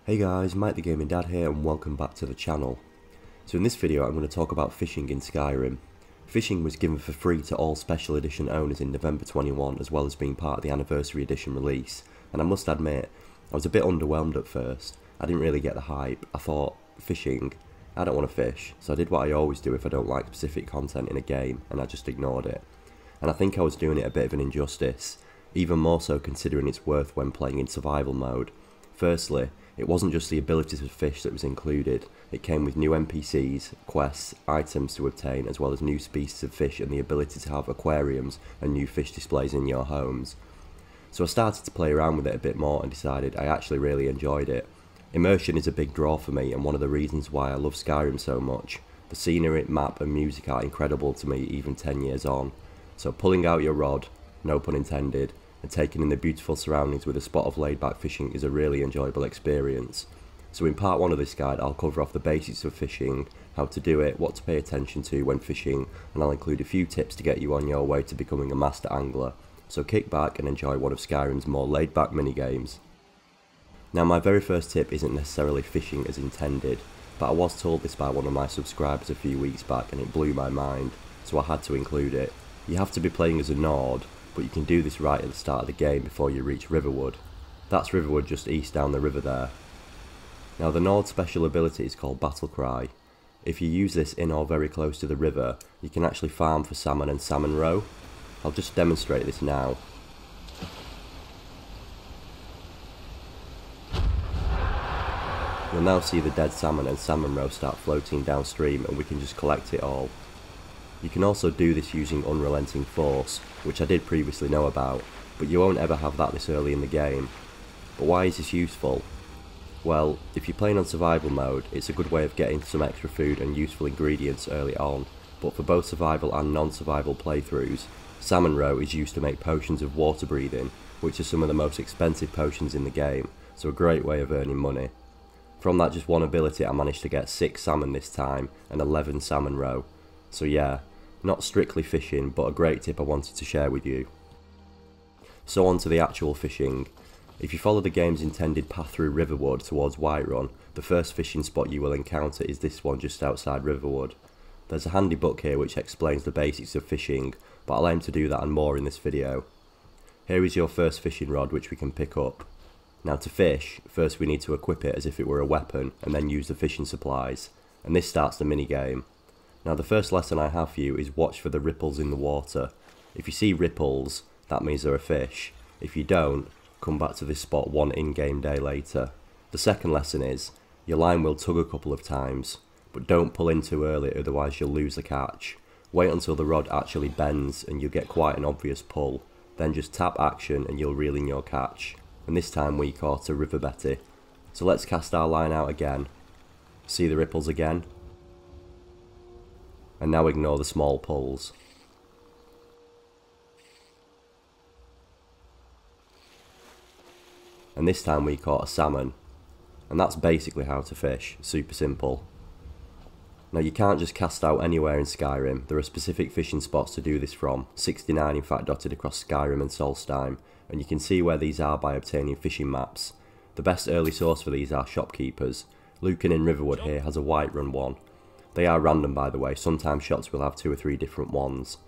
Hey guys, Mike the Gaming Dad here and welcome back to the channel. So in this video I'm going to talk about fishing in Skyrim. Fishing was given for free to all special edition owners in November 21 as well as being part of the anniversary edition release, and I must admit, I was a bit underwhelmed at first. I didn't really get the hype. I thought, fishing? I don't want to fish, so I did what I always do if I don't like specific content in a game, and I just ignored it. And I think I was doing it a bit of an injustice, even more so considering its worth when playing in survival mode. Firstly, it wasn't just the ability to fish that was included, it came with new NPCs, quests, items to obtain, as well as new species of fish and the ability to have aquariums and new fish displays in your homes. So I started to play around with it a bit more and decided I actually really enjoyed it. Immersion is a big draw for me and one of the reasons why I love Skyrim so much. The scenery, map and music are incredible to me even 10 years on. So pulling out your rod, no pun intended, and taking in the beautiful surroundings with a spot of laid back fishing is a really enjoyable experience. So in part 1 of this guide I'll cover off the basics of fishing, how to do it, what to pay attention to when fishing, and I'll include a few tips to get you on your way to becoming a master angler. So kick back and enjoy one of Skyrim's more laid back minigames. Now my very first tip isn't necessarily fishing as intended, but I was told this by one of my subscribers a few weeks back and it blew my mind, so I had to include it. You have to be playing as a Nord, but you can do this right at the start of the game before you reach Riverwood. That's Riverwood just east down the river there. Now the Nord special ability is called Battle Cry. If you use this in or very close to the river, you can actually farm for salmon and salmon roe. I'll just demonstrate this now. You'll now see the dead salmon and salmon roe start floating downstream and we can just collect it all. You can also do this using Unrelenting Force, which I did previously know about, but you won't ever have that this early in the game. But why is this useful? Well, if you're playing on survival mode, it's a good way of getting some extra food and useful ingredients early on, but for both survival and non-survival playthroughs, salmon roe is used to make potions of water breathing, which are some of the most expensive potions in the game, so a great way of earning money. From that just one ability I managed to get 6 salmon this time and 11 salmon roe, so yeah, not strictly fishing but a great tip I wanted to share with you. So on to the actual fishing. If you follow the game's intended path through Riverwood towards Whiterun, the first fishing spot you will encounter is this one just outside Riverwood. There's a handy book here which explains the basics of fishing, but I'll aim to do that and more in this video. Here is your first fishing rod which we can pick up. Now to fish, first we need to equip it as if it were a weapon and then use the fishing supplies, and this starts the minigame. Now the first lesson I have for you is watch for the ripples in the water. If you see ripples, that means there are fish. If you don't, come back to this spot one in-game day later. The second lesson is, your line will tug a couple of times, but don't pull in too early otherwise you'll lose the catch. Wait until the rod actually bends and you'll get quite an obvious pull, then just tap action and you'll reel in your catch. And this time we caught a river betty. So let's cast our line out again. See the ripples again? And now ignore the small pulls. And this time we caught a salmon. And that's basically how to fish, super simple. Now you can't just cast out anywhere in Skyrim, there are specific fishing spots to do this from, 69 in fact dotted across Skyrim and Solstheim, and you can see where these are by obtaining fishing maps. The best early source for these are shopkeepers. Lucan in Riverwood here has a Whiterun one. They are random by the way, sometimes shops will have 2 or 3 different ones.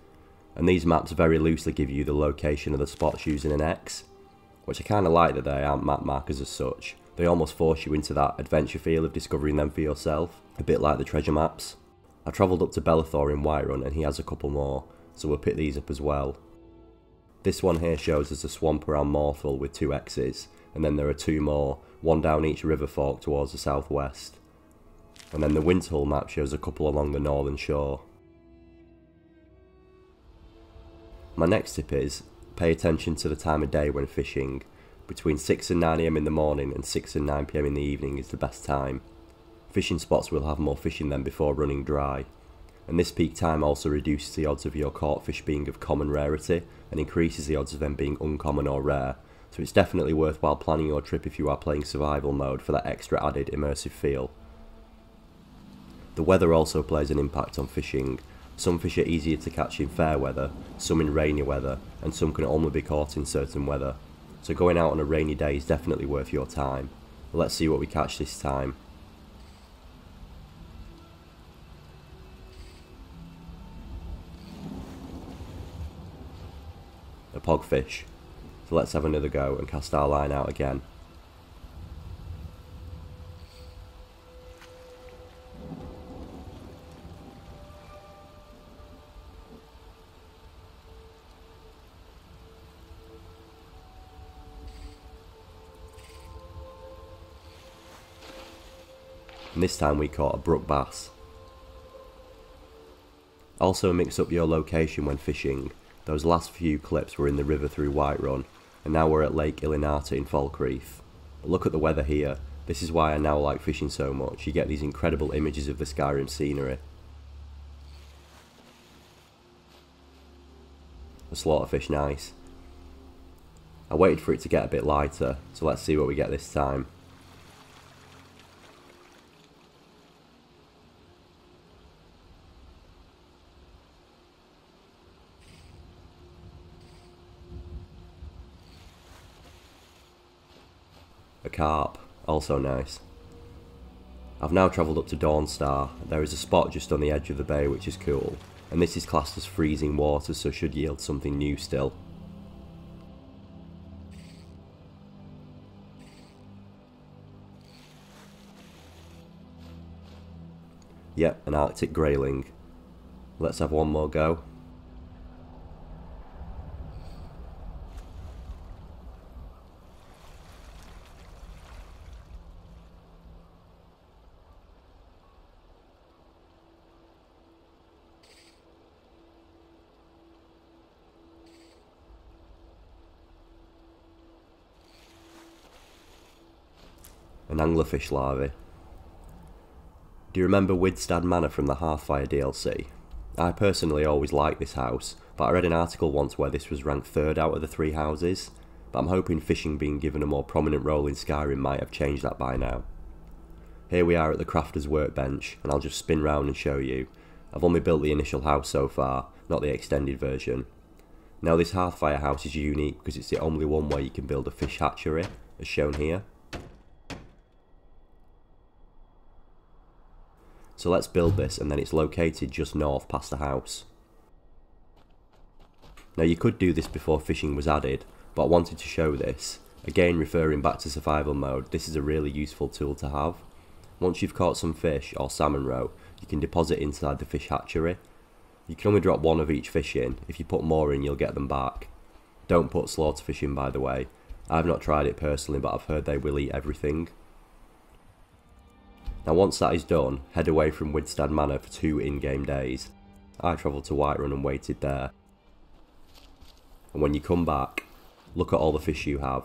And these maps very loosely give you the location of the spots using an X, which I kinda like that they aren't map markers as such. They almost force you into that adventure feel of discovering them for yourself, a bit like the treasure maps. I travelled up to Belethor in Whiterun and he has a couple more, so we'll pick these up as well. This one here shows us a swamp around Morthal with 2 X's, and then there are 2 more, one down each river fork towards the southwest. And then the Windhull map shows a couple along the northern shore. My next tip is, pay attention to the time of day when fishing. Between 6 and 9 AM in the morning and 6 and 9 PM in the evening is the best time. Fishing spots will have more fishing than before running dry. And this peak time also reduces the odds of your caught fish being of common rarity and increases the odds of them being uncommon or rare, so it's definitely worthwhile planning your trip if you are playing survival mode for that extra added immersive feel. The weather also plays an impact on fishing. Some fish are easier to catch in fair weather, some in rainy weather, and some can only be caught in certain weather. So going out on a rainy day is definitely worth your time. Let's see what we catch this time. A pogfish. So let's have another go and cast our line out again. And this time we caught a brook bass. Also mix up your location when fishing. Those last few clips were in the river through Whiterun, and now we're at Lake Illinata in Falkreath. But look at the weather here. This is why I now like fishing so much. You get these incredible images of the Skyrim scenery. The slaughterfish, nice. I waited for it to get a bit lighter, so let's see what we get this time. A carp, also nice. I've now travelled up to Dawnstar. There is a spot just on the edge of the bay which is cool, and this is classed as freezing water, so should yield something new still. Yep, an Arctic grayling. Let's have one more go. An anglerfish larvae. Do you remember Widstad Manor from the Hearthfire DLC? I personally always liked this house, but I read an article once where this was ranked 3rd out of the 3 houses, but I'm hoping fishing being given a more prominent role in Skyrim might have changed that by now. Here we are at the crafter's workbench, and I'll just spin round and show you. I've only built the initial house so far, not the extended version. Now this Hearthfire house is unique because it's the only one where you can build a fish hatchery, as shown here. So let's build this, and then it's located just north past the house. Now you could do this before fishing was added, but I wanted to show this. Again, referring back to survival mode, this is a really useful tool to have. Once you've caught some fish, or salmon roe, you can deposit inside the fish hatchery. You can only drop one of each fish in. If you put more in, you'll get them back. Don't put slaughterfish in, by the way. I've not tried it personally, but I've heard they will eat everything. Now once that is done, head away from Widstad Manor for 2 in-game days. I travelled to Whiterun and waited there. And when you come back, look at all the fish you have.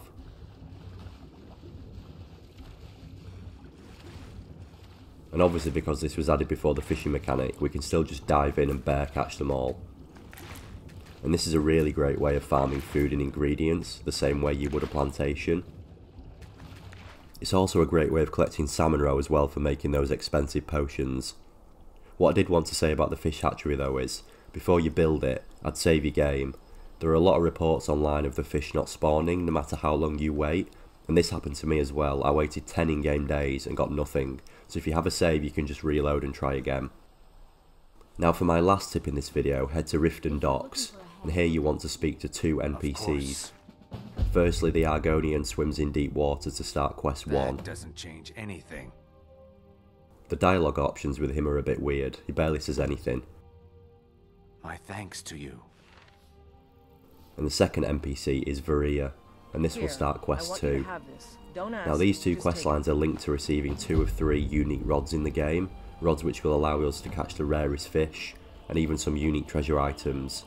And obviously because this was added before the fishing mechanic, we can still just dive in and bear catch them all. And this is a really great way of farming food and ingredients, the same way you would a plantation. It's also a great way of collecting salmon roe as well for making those expensive potions. What I did want to say about the fish hatchery though is, before you build it, I'd save your game. There are a lot of reports online of the fish not spawning no matter how long you wait, and this happened to me as well. I waited 10 in-game days and got nothing, so if you have a save you can just reload and try again. Now for my last tip in this video, head to Riften Docks, and here you want to speak to 2 NPCs. Firstly, the Argonian swims in deep water to start quest 1. That doesn't change anything. The dialogue options with him are a bit weird, he barely says anything. My thanks to you. And the second NPC is Varia, and this will start quest 2. Now these 2 quest lines are linked to receiving 2 of 3 unique rods in the game, rods which will allow us to catch the rarest fish, and even some unique treasure items.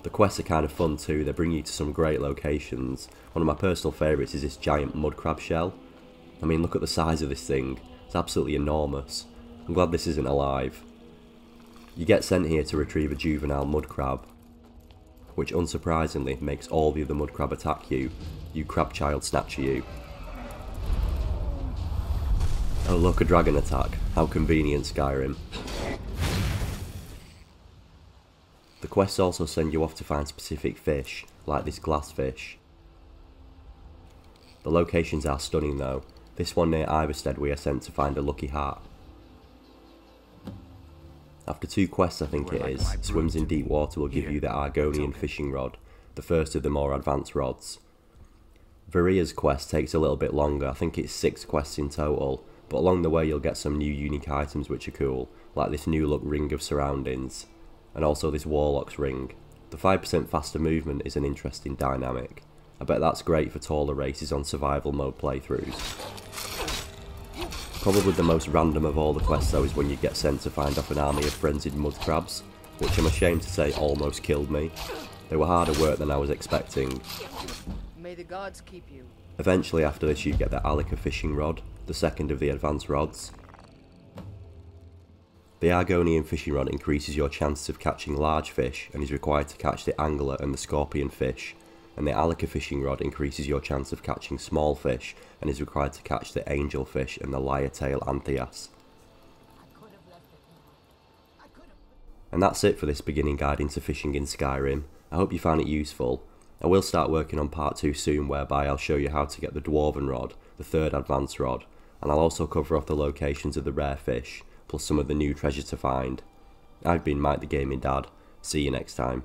The quests are kind of fun too, they bring you to some great locations. One of my personal favourites is this giant mud crab shell. I mean, look at the size of this thing, it's absolutely enormous. I'm glad this isn't alive. You get sent here to retrieve a juvenile mud crab, which unsurprisingly makes all the other mud crab attack you. You crab child snatcher you. Oh look, a dragon attack, how convenient Skyrim. The quests also send you off to find specific fish, like this glassfish. The locations are stunning though. This one near Iverstead we are sent to find a lucky heart. After 2 quests I think it is, Swims in Deep Water will give you the Argonian fishing rod, the first of the more advanced rods. Varia's quest takes a little bit longer, I think it's 6 quests in total, but along the way you'll get some new unique items which are cool, like this new look Ring of Surroundings, and also this Warlock's Ring. The 5% faster movement is an interesting dynamic. I bet that's great for taller races on survival mode playthroughs. Probably the most random of all the quests though is when you get sent to find off an army of frenzied mud crabs, which I'm ashamed to say almost killed me. They were harder work than I was expecting. May the gods keep you. Eventually after this you get the Alchemy fishing rod, the second of the advanced rods. The Argonian fishing rod increases your chances of catching large fish and is required to catch the angler and the scorpion fish, and the Alchemy fishing rod increases your chance of catching small fish and is required to catch the angelfish and the lyre-tail anthias. And that's it for this beginning guide into fishing in Skyrim. I hope you found it useful. I will start working on part 2 soon, whereby I'll show you how to get the Dwarven rod, the third advanced rod, and I'll also cover off the locations of the rare fish, plus some of the new treasure to find. I've been Mike the Gaming Dad. See you next time.